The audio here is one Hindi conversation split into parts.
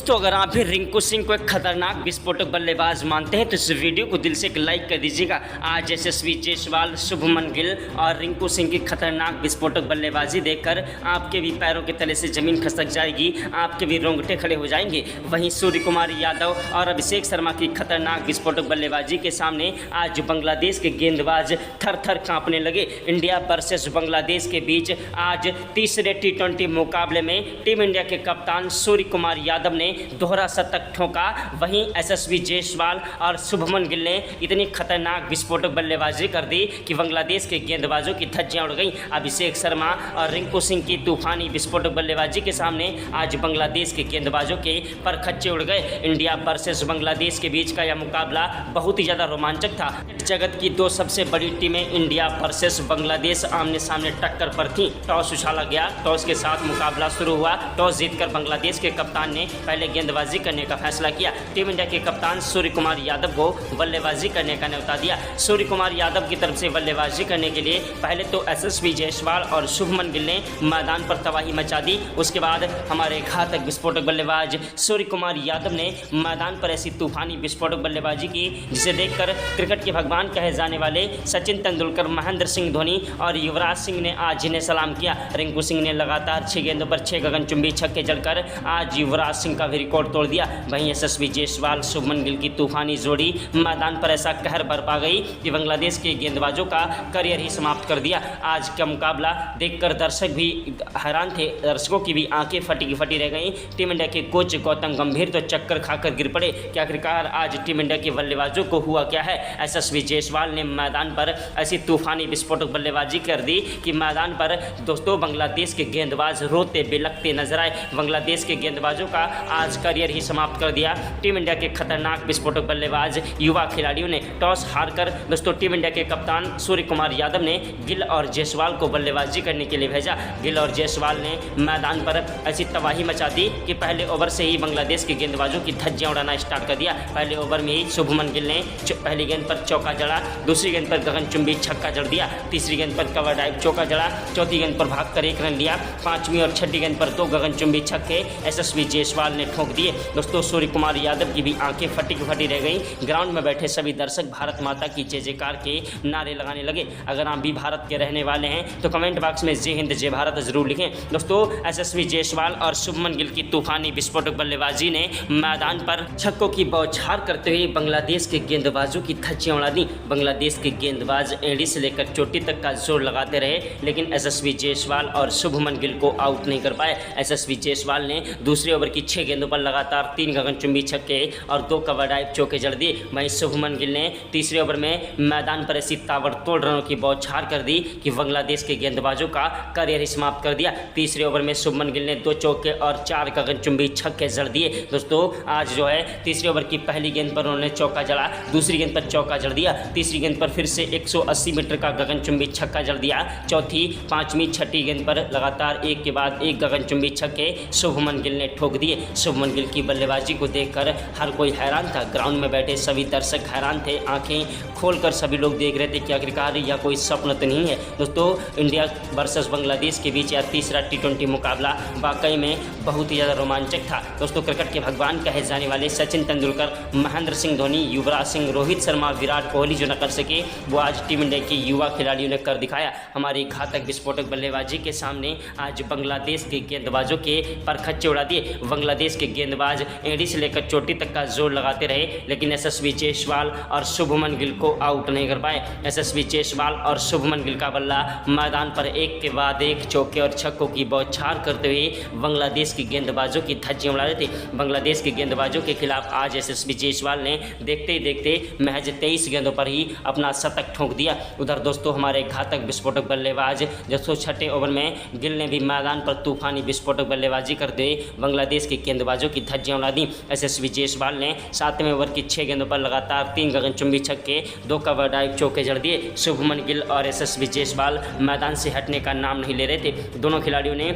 दोस्तों अगर आप भी रिंकू सिंह को एक खतरनाक विस्फोटक बल्लेबाज मानते हैं तो इस वीडियो को दिल से एक लाइक कर दीजिएगा। आज यशस्वी जायसवाल, शुभमन गिल और रिंकू सिंह की खतरनाक विस्फोटक बल्लेबाजी देखकर आपके भी पैरों के तले से जमीन खिसक जाएगी, आपके भी रोंगटे खड़े हो जाएंगे। वहीं सूर्य कुमार यादव और अभिषेक शर्मा की खतरनाक विस्फोटक बल्लेबाजी के सामने आज बांग्लादेश के गेंदबाज थर थर कांपने लगे। इंडिया वर्सेस बांग्लादेश के बीच आज तीसरे T20 मुकाबले में टीम इंडिया के कप्तान सूर्य कुमार यादव ने दोहरा शतक ठोका। वहीं यशस्वी जायसवाल और शुभमन गिल ने इतनी खतरनाक विस्फोटक बल्लेबाजी कर दी कि बांग्लादेश के गेंदबाजों की धज्जियां उड़ गईं। अभिषेक शर्मा और रिंकू सिंह की तूफानी विस्फोटक बल्लेबाजी के सामने आज बांग्लादेश के गेंदबाजों के परखच्चे उड़ गए। इंडिया वर्सेस बांग्लादेश के बीच का यह मुकाबला बहुत ही ज़्यादा रोमांचक था। जगत की दो सबसे बड़ी टीमें इंडिया वर्सेस बांग्लादेश आमने सामने टक्कर पर थी। टॉस उछाला गया, टॉस के साथ मुकाबला शुरू हुआ। टॉस जीतकर बांग्लादेश के कप्तान ने पहले गेंदबाजी करने का फैसला किया। टीम इंडिया के कप्तान सूर्य कुमार यादव को बल्लेबाजी करने का न्यौता दिया। सूर्य कुमार यादव की तरफ से बल्लेबाजी करने के लिए पहले तो यशस्वी जायसवाल और शुभमन गिल ने मैदान पर तबाही मचा दी। उसके बाद हमारे घातक विस्फोटक बल्लेबाज सूर्य कुमार यादव ने मैदान पर ऐसी तूफानी विस्फोटक बल्लेबाजी की जिसे देखकर क्रिकेट के भगवान कहे जाने वाले सचिन तेंदुलकर, महेंद्र सिंह धोनी और युवराज सिंह ने आज इन्हें सलाम किया। रिंकू सिंह ने लगातार 6 गेंदों पर 6 गगनचुंबी छक्के जड़कर आज युवराज सिंह का भी रिकॉर्ड तोड़ दिया। वहीं यशस्वी जायसवाल, शुभमन गिल की तूफानी जोड़ी मैदान पर ऐसा कहर बरपा गई कि बांग्लादेश के गेंदबाजों का करियर ही समाप्त कर दिया। आज का मुकाबला देखकर दर्शक भी हैरान थे, दर्शकों की भी आंखें फटी की फटी रह गईं। टीम इंडिया के कोच गौतम गंभीर तो चक्कर खाकर गिर पड़े कि आखिरकार आज टीम इंडिया के बल्लेबाजों को हुआ क्या है। यशस्वी जायसवाल ने मैदान पर ऐसी तूफानी विस्फोटक बल्लेबाजी कर दी कि मैदान पर दोस्तों बांग्लादेश के गेंदबाज रोते बिलखते नजर आए। बांग्लादेश के गेंदबाजों का आज करियर ही समाप्त कर दिया। टीम इंडिया के खतरनाक विस्फोटक बल्लेबाज युवा खिलाड़ियों ने टॉस हारकर दोस्तों टीम इंडिया के कप्तान सूर्य कुमार यादव ने गिल और जायसवाल को बल्लेबाजी करने के लिए भेजा। गिल और जायसवाल ने मैदान पर ऐसी तबाही मचा दी कि पहले ओवर से ही बांग्लादेश के गेंदबाजों की धज्जियां उड़ाना स्टार्ट कर दिया। पहले ओवर में ही शुभमन गिल ने पहली गेंद पर चौका जड़ा, दूसरी गेंद पर गगनचुंबी छक्का जड़ दिया, तीसरी गेंद पर कवर ड्राइव चौका जड़ा, चौथी गेंद पर भागकर 1 रन लिया, पांचवीं और छठी गेंद पर 2 गगनचुंबी छक्के यशस्वी जायसवाल ने ठोक दिए। दोस्तों सूर्य कुमार यादव की भी आंखें फटी की फटी रह गईं। ग्राउंड में बैठे सभी दर्शक भारत माता की जय जयकार के नारे लगाने लगे। अगर आप भी भारत के रहने वाले हैं तो कमेंट बॉक्स में जय हिंद जय भारत जरूर लिखें। दोस्तों यशस्वी जायसवाल और शुभमन गिल की तूफानी विस्फोटक बल्लेबाजी ने मैदान पर छक्कों की बौछार करते हुए बांग्लादेश के गेंदबाजों की धज्जियां उड़ा दी। बांग्लादेश के गेंदबाज एड़ी से लेकर चोटी तक का जोर लगाते रहे, लेकिन यशस्वी जायसवाल और शुभमन गिल को आउट नहीं कर पाए। यशस्वी जायसवाल ने दूसरे ओवर की 6 गेंदों पर लगातार 3 गगनचुंबी छक्के और 2 कवर ड्राइव चौके जड़ दिए। वहीं शुभमन गिल ने तीसरे ओवर में मैदान पर ऐसी ताबड़तोड़ रनों की बौछार कर दी कि बांग्लादेश के गेंदबाजों का करियर ही समाप्त कर दिया। तीसरे ओवर में शुभमन गिल ने 2 चौके और 4 गगनचुंबी छक्के जड़ दिए। दोस्तों आज जो है तीसरे ओवर की पहली गेंद पर उन्होंने चौका जड़ा, दूसरी गेंद पर चौका जड़ दिया, तीसरी गेंद पर फिर से 180 मीटर का गगनचुंबी छक्का जड़ दिया। चौथी, पांचवीं, छठी गेंद पर लगातार एक के बाद एक गगनचुंबी छक्के शुभमन गिल ने ठोक दिए। शुभमन गिल की बल्लेबाजी को देखकर हर कोई हैरान था। ग्राउंड में बैठे सभी दर्शक हैरान थे, आंखें खोलकर सभी लोग देख रहे थे कि आखिरकार यह कोई स्वप्न तो नहीं है। दोस्तों इंडिया वर्सेस बांग्लादेश के बीच यह तीसरा T20 मुकाबला वाकई में बहुत ही ज़्यादा रोमांचक था। दोस्तों क्रिकेट के भगवान कहे जाने वाले सचिन तेंदुलकर, महेंद्र सिंह धोनी, युवराज सिंह, रोहित शर्मा, विराट कोहली जो न कर सके वो आज टीम इंडिया के युवा खिलाड़ियों ने कर दिखाया। हमारी घातक विस्फोटक बल्लेबाजी के सामने आज बांग्लादेश के गेंदबाजों के परखच्चे उड़ा दिए। बांग्लादेश के गेंदबाज एड़ी से लेकर चोटी तक का जोर लगाते रहे, लेकिन यशस्वी जायसवाल और शुभमन गिल को आउट नहीं कर पाए। यशस्वी जायसवाल और शुभमन गिल का बल्ला मैदान पर एक के बाद एक चौके और छक्कों की बौछार करते हुए बांग्लादेश के गेंदबाजों की धज्जियां उड़ा रहे थे। बांग्लादेश के गेंदबाजों के खिलाफ आज यशस्वी जायसवाल ने देखते ही देखते महज 23 गेंदों पर ही अपना शतक ठोक दिया। उधर दोस्तों हमारे घातक विस्फोटक बल्लेबाज 6 ओवर में गिल ने भी मैदान पर तूफानी विस्फोटक बल्लेबाजी करते हुए बांग्लादेश के गेंदबाजों की धज्जियां उड़ा दी। यशस्वी जायसवाल ने 7वें ओवर की 6 गेंदों पर लगातार 3 गगनचुंबी छक्के, 2 कवर ड्राइव चौके जड़ दिए। शुभमन गिल और यशस्वी जायसवाल मैदान से हटने का नाम नहीं ले रहे थे। दोनों खिलाड़ियों ने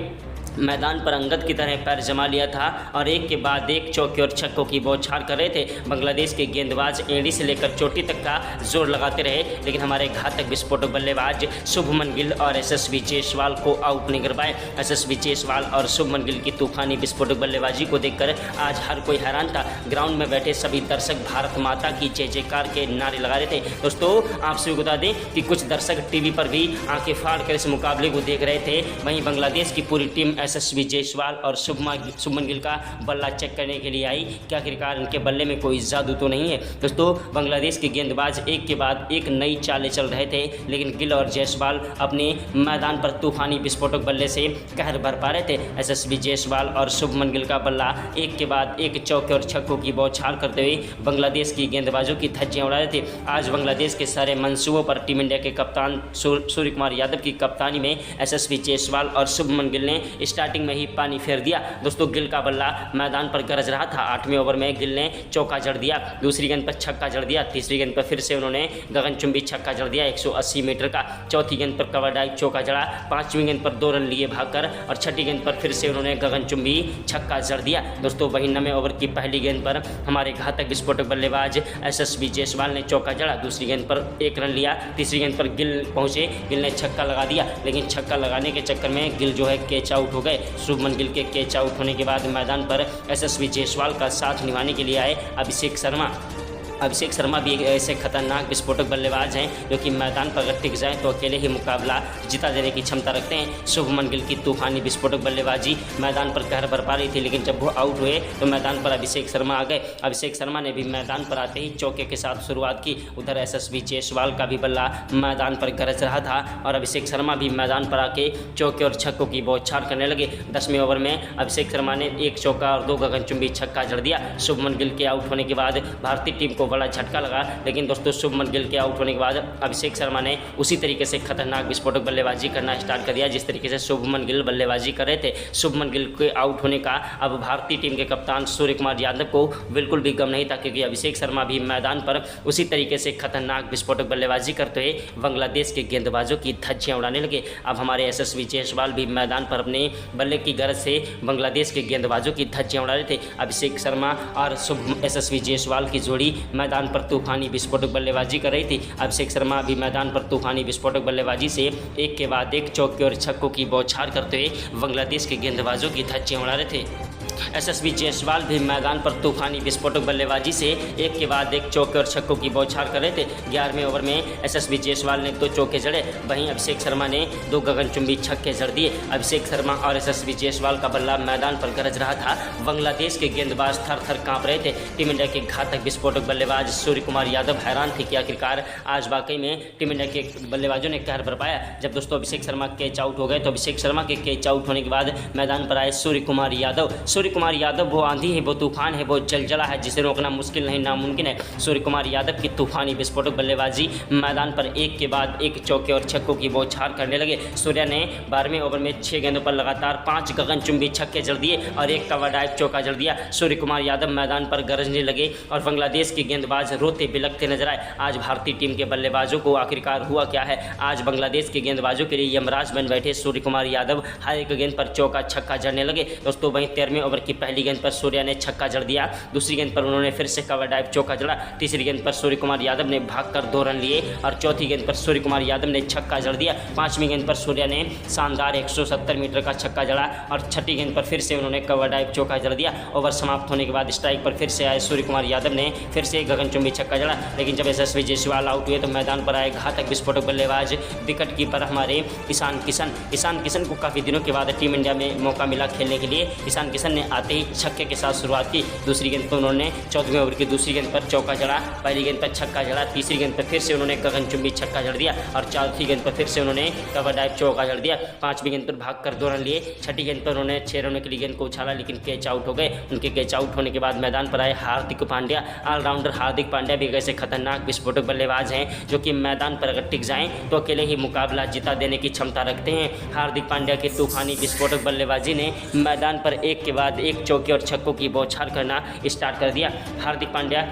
मैदान पर अंगद की तरह पैर जमा लिया था और एक के बाद एक चौके और छक्कों की बौछार कर रहे थे। बांग्लादेश के गेंदबाज एड़ी से लेकर चोटी तक का जोर लगाते रहे, लेकिन हमारे घातक विस्फोटक बल्लेबाज शुभमन गिल और यशस्वी जायसवाल को आउट नहीं कर पाए। यशस्वी जायसवाल और शुभमन गिल की तूफानी विस्फोटक बल्लेबाजी को देखकर आज हर कोई हैरान था। ग्राउंड में बैठे सभी दर्शक भारत माता की जय जयकार के नारे लगा रहे थे। दोस्तों, आपसे बता दें कि कुछ दर्शक टीवी पर भी आंखें फाड़ कर इस मुकाबले को देख रहे थे। वहीं बांग्लादेश की पूरी टीम यशस्वी जायसवाल और शुभमन गिल का बल्ला चेक करने के लिए आई कि आखिरकार उनके बल्ले में कोई जादू तो नहीं है। दोस्तों, बांग्लादेश के गेंदबाज एक के बाद एक नई चालें चल रहे थे, लेकिन गिल और जायसवाल अपने मैदान पर तूफानी विस्फोटक बल्ले से कहर भर पा रहे थे। यशस्वी जायसवाल और शुभमन गिल का बल्ला एक के बाद एक चौके और छक्कों की बौछार करते हुए बांग्लादेश की गेंदबाजों की धज्जियां उड़ा रहे थे। आज बांग्लादेश के सारे मंसूबों पर टीम इंडिया के कप्तान सूर्य कुमार यादव की कप्तानी में यशस्वी जायसवाल और शुभमन गिल ने स्टार्टिंग में ही पानी फेर दिया। दोस्तों, गिल का बल्ला मैदान पर गरज रहा था। 8वें ओवर में गिल ने चौका जड़ दिया, दूसरी गेंद पर छक्का जड़ दिया, तीसरी गेंद पर फिर से उन्होंने गगनचुंबी छक्का जड़ दिया 180 मीटर का, चौथी गेंद पर कवर ड्राइव चौका जड़ा, 5वीं गेंद पर 2 रन लिए भागकर और छठी गेंद पर फिर से उन्होंने गगनचुंबी छक्का जड़ दिया। दोस्तों, वहीं 9वें ओवर की पहली गेंद पर हमारे घातक विस्फोटक बल्लेबाज यशस्वी जायसवाल ने चौका जड़ा, दूसरी गेंद पर 1 रन लिया, तीसरी गेंद पर गिल पहुंचे, गिल ने छक्का लगा दिया, लेकिन छक्का लगाने के चक्कर में गिल जो है कैच आउट हो गए। शुभमन गिल के कैच आउट होने के बाद मैदान पर यशस्वी जायसवाल का साथ निभाने के लिए आए अभिषेक शर्मा भी एक ऐसे खतरनाक विस्फोटक बल्लेबाज हैं जो कि मैदान पर अगर टिक जाए तो अकेले ही मुकाबला जिता देने की क्षमता रखते हैं। शुभमन गिल की तूफानी विस्फोटक बल्लेबाजी मैदान पर कहर बरपा रही थी, लेकिन जब वो आउट हुए तो मैदान पर अभिषेक शर्मा आ गए। अभिषेक शर्मा ने भी मैदान पर आते ही चौके के साथ शुरुआत की। उधर यशस्वी जायसवाल का भी बल्ला मैदान पर गरज रहा था और अभिषेक शर्मा भी मैदान पर आके चौके और छक्कों की बौछार करने लगे। 10वें ओवर में अभिषेक शर्मा ने 1 चौका और 2 गगनचुंबी छक्का जड़ दिया। शुभमन गिल के आउट होने के बाद भारतीय टीम को बड़ा झटका लगा, लेकिन दोस्तों शुभमन गिल के आउट होने के बाद अभिषेक शर्मा ने उसी तरीके से खतरनाक विस्फोटक बल्लेबाजी करना स्टार्ट कर दिया जिस तरीके से शुभमन गिल बल्लेबाजी कर रहे थे। शुभमन गिल के आउट होने का अब भारतीय टीम के कप्तान सूर्य कुमार यादव को बिल्कुल भी गम नहीं था, क्योंकि अभिषेक शर्मा भी मैदान पर उसी तरीके से खतरनाक विस्फोटक बल्लेबाजी करते हुए बांग्लादेश के गेंदबाजों की धज्जियां उड़ाने लगे। अब हमारे यशस्वी जायसवाल भी मैदान पर अपने बल्ले की गरज से बांग्लादेश के गेंदबाजों की धज्जियां उड़ा रहे थे। अभिषेक शर्मा और यशस्वी जायसवाल की जोड़ी मैदान पर तूफानी विस्फोटक बल्लेबाजी कर रही थी। अभिषेक शर्मा भी मैदान पर तूफानी विस्फोटक बल्लेबाजी से एक के बाद एक चौके और छक्कों की बौछार करते हुए बांग्लादेश के गेंदबाजों की धज्जियां उड़ा रहे थे। यशस्वी जायसवाल भी मैदान पर तूफानी विस्फोटक बल्लेबाजी से एक के बाद एक चौके और छक्कों की बौछार कर रहे थे। 11वें ओवर में यशस्वी जायसवाल ने 2 चौके जड़े, वहीं अभिषेक शर्मा ने 2 गगनचुंबी छक्के जड़ दिए। अभिषेक शर्मा और यशस्वी जायसवाल का बल्ला मैदान पर गरज रहा था। बांग्लादेश के गेंदबाज थर थर कांप रहे थे। टीम इंडिया के घातक विस्फोटक बल्लेबाज सूर्य कुमार यादव हैरान थे कि आखिरकार आज वाकई में टीम इंडिया के बल्लेबाजों ने कहर बरपाया। जब दोस्तों अभिषेक शर्मा कैच आउट हो गए तो अभिषेक शर्मा के कैच आउट होने के बाद मैदान पर आए सूर्य कुमार यादव वो आंधी है, वो तूफान है, वो जलजला है जिसे रोकना मुश्किल नहीं नामुमकिन है। सूर्य कुमार यादव की तूफानी विस्फोटक बल्लेबाजी मैदान पर एक के बाद एक चौके और छक्कों की बौछार करने लगे। सूर्य ने 12वें ओवर में 6 गेंदों पर लगातार 5 गगनचुंबी छक्के जड़ दिए और 1 कवर ड्राइव चौका जड़ दिया। सूर्य कुमार यादव मैदान पर गरजने लगे और बांग्लादेश के गेंदबाज रोते बिलखते नजर आए। आज भारतीय टीम के बल्लेबाजों को आखिरकार हुआ क्या है? आज बांग्लादेश के गेंदबाजों के लिए यमराज बन बैठे सूर्य कुमार यादव हर एक गेंद पर चौका छक्का जड़ने लगे। दोस्तों, वहीं 13वें ओवर की पहली गेंद पर सूर्य ने छक्का जड़ दिया, दूसरी गेंद पर उन्होंने फिर से कवर ड्राइव चौका जड़ा, तीसरी गेंद पर सूर्य कुमार यादव ने भागकर 2 रन लिए और चौथी गेंद पर सूर्य कुमार यादव ने छक्का जड़ दिया। 5वीं गेंद पर सूर्य ने शानदार 170 मीटर का छक्का जड़ा और छठी गेंद पर फिर से उन्होंने कवर ड्राइव चौका जड़ दिया। ओवर समाप्त होने के बाद स्ट्राइक पर फिर से आए सूर्य कुमार यादव ने फिर से गगनचुंबी छक्का जड़ा, लेकिन जब यशस्वी जायसवाल आउट हुए तो मैदान पर आए घातक विस्फोटक बल्लेबाज विकेट कीपर हमारे ईशान किशन को काफ़ी दिनों के बाद टीम इंडिया में मौका मिला खेलने के लिए। ईशान किशन ने आते ही छक्के के साथ शुरुआत की। दूसरी गेंद पर उन्होंने 14वें ओवर की दूसरी गेंद पर चौका जड़ा, पहली गेंद पर छक्का जड़ा, तीसरी गेंद पर फिर से उन्होंने गगनचुंबी छक्का जड़ दिया और चौथी गेंद पर फिर से उन्होंने कवर ड्राइव चौका जड़ दिया। 5वीं गेंद पर भागकर 2 रन लिए, छठी गेंद पर उन्होंने 6 रनों के लिए गेंद को उछाला लेकिन कैच आउट हो गए। उनके कैच आउट होने के बाद मैदान पर आए हार्दिक पांड्या। ऑलराउंडर हार्दिक पांड्या भी ऐसे खतरनाक विस्फोटक बल्लेबाज हैं जो कि मैदान पर अगर टिक जाएं तो अकेले ही मुकाबला जिता देने की क्षमता रखते हैं। हार्दिक पांड्या की तूफानी विस्फोटक बल्लेबाजी ने मैदान पर एक के बाद एक चौके और छक्कों की बौछार करना स्टार्ट कर दिया। हार्दिक पांड्या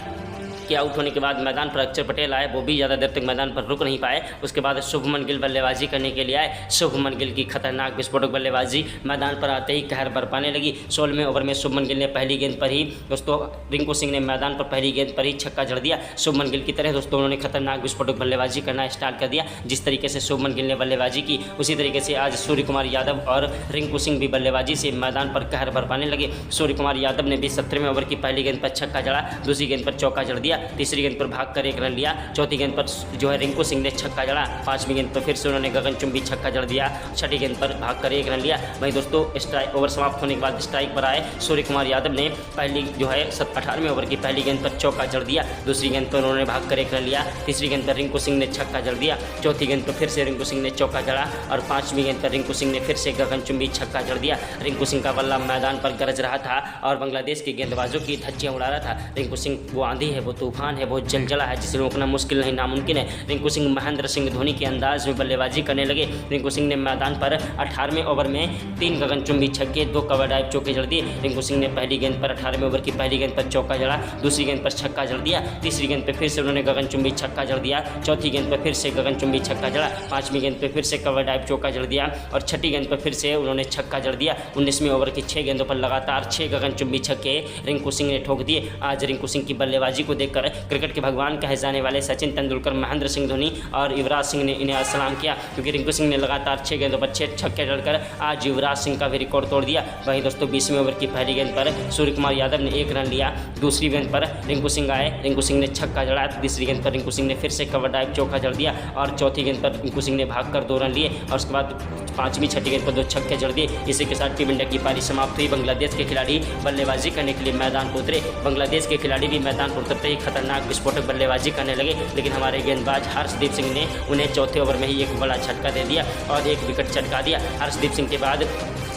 के आउट होने के बाद मैदान पर अक्षर पटेल आए, वो भी ज़्यादा देर तक मैदान पर रुक नहीं पाए। उसके बाद शुभमन गिल बल्लेबाजी करने के लिए आए। शुभमन गिल की खतरनाक विस्फोटक बल्लेबाजी मैदान पर आते ही कहर बरपाने लगी। 16वें ओवर में शुभमन गिल ने पहली गेंद पर ही दोस्तों रिंकू सिंह ने मैदान पर पहली गेंद पर ही छक्का जड़ दिया। शुभमन गिल की तरह दोस्तों उन्होंने खतरनाक विस्फोटक बल्लेबाजी करना स्टार्ट कर दिया। जिस तरीके से शुभमन गिल ने बल्लेबाजी की उसी तरीके से आज सूर्य कुमार यादव और रिंकू सिंह भी बल्लेबाजी से मैदान पर कहर बरपाने लगे। सूर्य कुमार यादव ने भी 17वें ओवर की पहली गेंद पर छक्का जड़ा, दूसरी गेंद पर चौका जड़ दिया, तीसरी गेंद पर भागकर 1 रन लिया, चौथी गेंद पर जो है रिंकू सिंह ने छक्का जड़ा, 5वीं गेंद पर फिर से उन्होंने गगनचुंबी छक्का जड़ दिया, छठी गेंद पर भागकर 1 रन लिया। वहीं दोस्तों स्ट्राइक ओवर समाप्त होने के बाद स्ट्राइक पर आए सूर्य कुमार यादव ने पहली जो है 18वें ओवर की पहली गेंद पर चौका जड़ दिया, दूसरी गेंद पर उन्होंने भागकर 1 रन लिया, तीसरी गेंद पर रिंकू सिंह ने छक्का जड़ दिया, चौथी गेंद पर फिर से रिंकू सिंह ने चौका जड़ा और 5वीं गेंद पर रिंकू सिंह ने फिर से गगनचुंबी छक्का जड़ दिया। रिंकू सिंह का बल्ला मैदान पर गरज रहा था और बांग्लादेश के गेंदबाजों की धज्जियां उड़ा रहा था। रिंकू सिंह वो आंधी है, वो तूफान है, वो जलजला है जिसे रोकना मुश्किल नहीं नामुमकिन है। रिंकू सिंह महेंद्र सिंह धोनी के अंदाज में बल्लेबाजी करने लगे। रिंकू सिंह ने मैदान पर 18वें ओवर में 3 गगनचुंबी छक्के, 2 कवर ड्राइव चौके जड़ दिए। रिंकू सिंह ने पहली गेंद पर 18वें ओवर की पहली गेंद पर चौका जड़ा, दूसरी गेंद पर छक्का जड़ दिया, तीसरी गेंद पर फिर से उन्होंने गगनचुंबी छक्का जड़ दिया, चौथी गेंद पर फिर से गगनचुंबी छक्का जड़ा, 5वीं गेंद पर फिर से कवर ड्राइव चौका जड़ दिया और छठी गेंद पर फिर से उन्होंने छक्का जड़ दिया। 19वें ओवर की 6 गेंदों पर लगातार 6 गगनचुंबी छक्के रिंकू सिंह ने ठोक दिए। आज रिंकू सिंह की बल्लेबाजी को देखकर क्रिकेट के भगवान कहे जाने वाले सचिन तेंदुलकर, महेंद्र सिंह धोनी और युवराज सिंह ने इन्हें सलाम किया, क्योंकि रिंकू सिंह ने लगातार 6 गेंदों पर 6 छक्के जड़कर आज युवराज सिंह का भी रिकॉर्ड तोड़ दिया। वहीं दोस्तों 20वें ओवर की पहली गेंद पर सूर्य कुमार यादव ने 1 रन लिया, दूसरी गेंद पर रिंकू सिंह आए, रिंकू सिंह ने छक्का जड़ा, तीसरी गेंद पर रिंकू सिंह ने फिर से कवर ड्राइव चौका जड़ दिया और चौथी गेंद पर रिंकू सिंह ने भागकर 2 रन लिए और उसके बाद 5वीं छठी गेंद पर 2 छक्के जड़ दिए। इसी के साथ टीम इंडिया की पारी समाप्त हुई। बांग्लादेश के खिलाड़ी बल्लेबाजी करने के लिए मैदान पर उतरे। बांग्लादेश के खिलाड़ी भी मैदान पर उतरते ही खतरनाक विस्फोटक बल्लेबाजी करने लगे, लेकिन हमारे गेंदबाज हर्षदीप सिंह ने उन्हें चौथे ओवर में ही एक बड़ा झटका दे दिया और 1 विकेट चटका दिया। हर्षदीप सिंह के बाद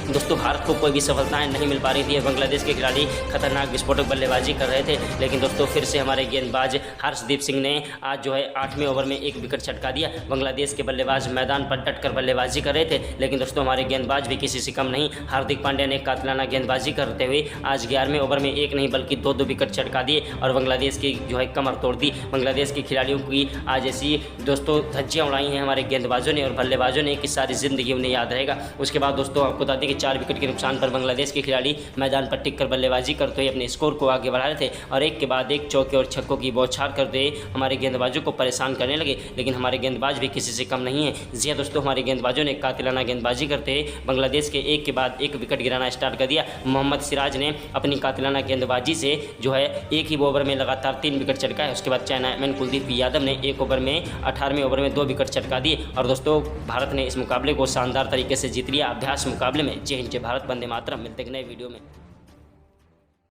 दोस्तों भारत को कोई भी सफलताएं नहीं मिल पा रही थी। बांग्लादेश के खिलाड़ी खतरनाक विस्फोटक बल्लेबाजी कर रहे थे, लेकिन दोस्तों फिर से हमारे गेंदबाज हर्षदीप सिंह ने आज जो है 8वें ओवर में 1 विकेट चटका दिया। बांग्लादेश के बल्लेबाज मैदान पर डटकर बल्लेबाजी कर रहे थे, लेकिन दोस्तों हमारे गेंदबाज भी किसी से कम नहीं। हार्दिक पांड्या ने कातिलाना गेंदबाजी करते हुए आज 11वें ओवर में 1 नहीं बल्कि 2 विकेट चटका दिए और बांग्लादेश की जो है कमर तोड़ दी। बांग्लादेश के खिलाड़ियों की आज ऐसी दोस्तों धज्जियां उड़ाई हैं हमारे गेंदबाजों ने और बल्लेबाजों ने कि सारी जिंदगी उन्हें याद रहेगा। उसके बाद दोस्तों आपको बता दें कि 4 विकेट के नुकसान पर बांग्लादेश के खिलाड़ी मैदान पर टिककर बल्लेबाजी करते हुए अपने स्कोर को आगे बढ़ा रहे थे और एक के बाद एक चौके और छक्कों की बौछार करते हुए हमारे गेंदबाजों को परेशान करने लगे, लेकिन हमारे गेंदबाज भी किसी से कम नहीं है। जी हां दोस्तों, हमारे गेंदबाजों ने कातिलाना गेंदबाजी करते हुए बांग्लादेश के एक के बाद एक विकेट गिराना स्टार्ट कर दिया। मोहम्मद सिराज ने अपनी कातिलाना गेंदबाजी से जो है एक ही ओवर में लगातार 3 विकेट चटकाए। उसके बाद चाइनामैन कुलदीप यादव ने 1 ओवर में 18वें ओवर में 2 विकेट चटका दिए और दोस्तों भारत ने इस मुकाबले को शानदार तरीके से जीत लिया। अभ्यास मुकाबले में जय हिंद जय भारत, वंदे मातरम। मिलते हैं नए वीडियो में।